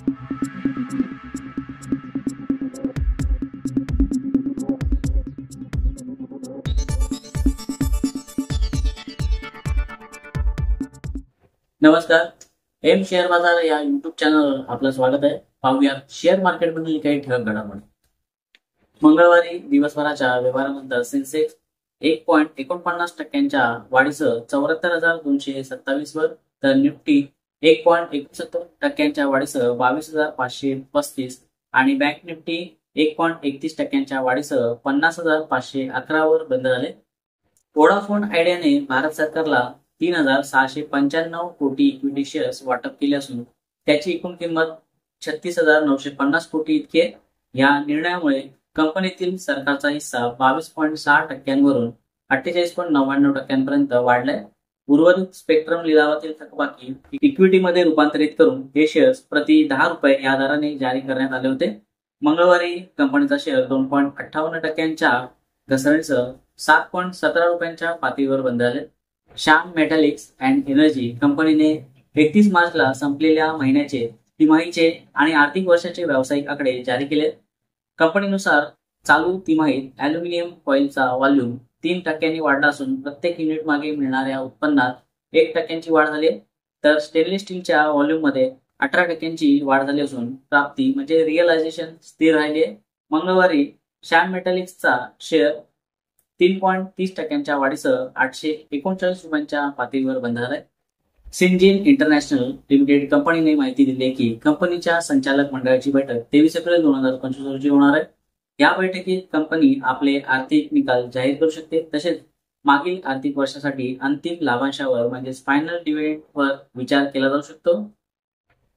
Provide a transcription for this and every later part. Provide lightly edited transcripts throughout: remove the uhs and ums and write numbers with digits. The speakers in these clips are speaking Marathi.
नमस्कार. एम शेअर बाजार या युट्यूब चॅनलवर आपलं स्वागत आहे. पाहूया शेअर मार्केटमधील काही ठळक घडामोडी. मंगळवारी दिवसभराच्या व्यवहारानंतर सेन्सेक्स 1.49% वाढीसह 74,227 वर, तर निफ्टी 1.61% वाढीसह 22,535 आणि बँक निफ्टी 1.31% वाढीसह 50,511 वर बंद झाले. वोडाफोन आयडियाने भारत सरकारला 3,695 कोटी इक्विटी शेअर्स वाटप केले असून त्याची एकूण किंमत 36,950 कोटी इतके. या निर्णयामुळे कंपनीतील सरकारचा हिस्सा 22.6% 48.99% वाढलाय. उर्वरित स्पेक्ट्रम लिलावातील थकबाकी इक्विटीमध्ये रूपांतरित करून हे शेअर्स प्रति 10 रुपये या दराने जारी करण्यात आले होते. मंगळवारी कंपनीचा शेअर 2.58% घसरणीसह 7.17 रुपयांच्या पातळीवर बंद झाले. श्याम मेटॅलिक्स अँड एनर्जी कंपनीने 31 मार्चला संपलेल्या महिन्याचे, तिमाहीचे आणि आर्थिक वर्षाचे व्यावसायिक आकडे जारी केले. कंपनीनुसार चालू तिमाहीत अॅल्युमिनियम फॉइलचा व्हॉल्यूम 3% वाढला असून प्रत्येक युनिट मागे मिळणाऱ्या उत्पन्नात 1% वाढ झाली, तर स्टेनलेस स्टीलच्या व्हॉल्यूममध्ये 18% वाढ झाली असून प्राप्ती म्हणजे रिअलायझेशन स्थिर राहिली आहे. मंगळवारी श्याम मेटॅलिक्सचा शेअर 3.30% वाढीसह 839 रुपयांच्या पातळीवर बंद झालाय. सिंजीन इंटरनॅशनल लिमिटेड कंपनीने माहिती दिली की कंपनीच्या संचालक मंडळाची बैठक 23 एप्रिल 2025 रोजी होणार आहे. या बैठकीत कंपनी आपले आर्थिक निकाल जाहीर करू शकते. तसेच मागील आर्थिक वर्षासाठी अंतिम लाभांशावर म्हणजेच फायनल डिव्हिडंडवर विचार केला जाऊ शकतो.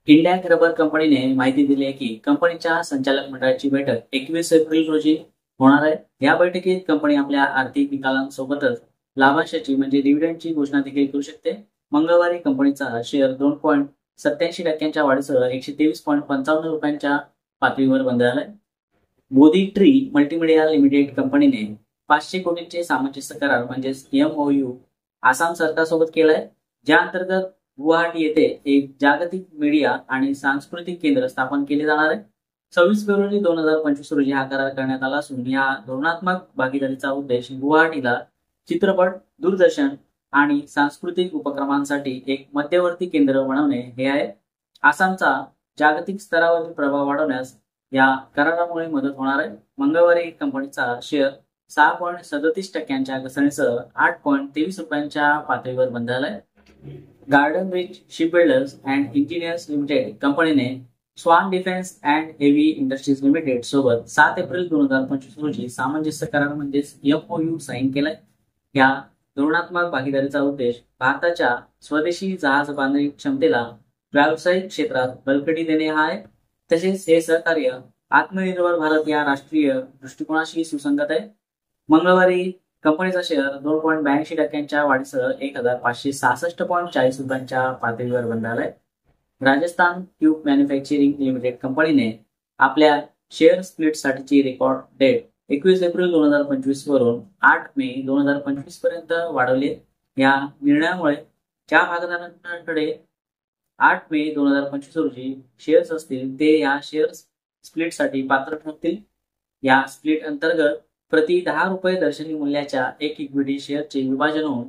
इंडिया रबर कंपनीने माहिती दिली आहे की कंपनीच्या संचालक मंडळाची बैठक 21 एप्रिल रोजी होणार आहे. या बैठकीत कंपनी आपल्या आर्थिक निकालांसोबतच लाभांशाची म्हणजे डिव्हिडंडची घोषणा देखील करू शकते. मंगळवारी कंपनीचा शेअर 2.87% वाढीसह 123.55 रुपयांच्या पातळीवर बंद झालाय. बोधी ट्री मल्टीमीडिया लिमिटेड कंपनीने 500 कोटींचे सामंजस्य करार म्हणजेच MOU आसाम सरकारसोबत केलाय, ज्या अंतर्गत गुवाहाटी येथे एक जागतिक मीडिया आणि सांस्कृतिक केंद्र स्थापन केले जाणार आहे. 26 फेब्रुवारी 2025 रोजी हा करार करण्यात आला असून या धोरणात्मक भागीदारीचा उद्देश गुवाहाटीला चित्रपट, दूरदर्शन आणि सांस्कृतिक उपक्रमांसाठी एक मध्यवर्ती केंद्र बनवणे हे आहे. आसामचा जागतिक स्तरावरील प्रभाव वाढवण्यास या करारामुळे मदत होणार आहे. मंगळवारी कंपनीचा शेअर 6.37% घसरणीसह 8.23 रुपयांच्या पातळीवर बंद झालाय. Garden reach shipbuilders and engineers limited कंपनीने swan defence and heavy industries limited सोबत 7 एप्रिल 2025 रोजी सामंजस्य करार म्हणजेच MOU साईन केलाय. या धोरणात्मक भागीदारीचा उद्देश भारताच्या स्वदेशी जहाज बांधणी क्षमतेला व्यावसायिक क्षेत्रात बळकटी देणे हा आहे. तसेच हे सहकार्य आत्मनिर्भर भारत या राष्ट्रीय दृष्टिकोनाशी सुसंगत आहे. मंगळवारी कंपनीचा शेअर 2.82% वाढीसह 1,566.40 रुपयांच्या पातळीवर बंद झालाय. राजस्थान ट्यूब मॅन्युफॅक्चरिंग लिमिटेड कंपनीने आपल्या शेअर स्प्लिटसाठीची रेकॉर्ड डेट 21 एप्रिल 2025 वरून 8 मे 2025 पर्यंत वाढवली. या निर्णयामुळे ज्या भागधारकांकडे 8 मे 2025 रोजी शेअर्स असतील ते या शेअर स्प्लिटसाठी पात्र ठरतील. या स्प्लिट अंतर्गत प्रति 10 रुपये दर्शनी मूल्याच्या 1 इक्विटी शेअरचे विभाजन होऊन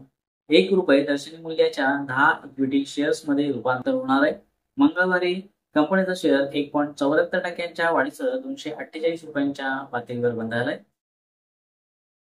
1 रुपये दर्शनी मूल्याच्या 10 इक्विटी शेअर्समध्ये रूपांतर होणार आहे. मंगळवारी कंपनीचा शेअर 1.74% वाढीसह 248 रुपयांच्या पातळीवर बंद झालाय.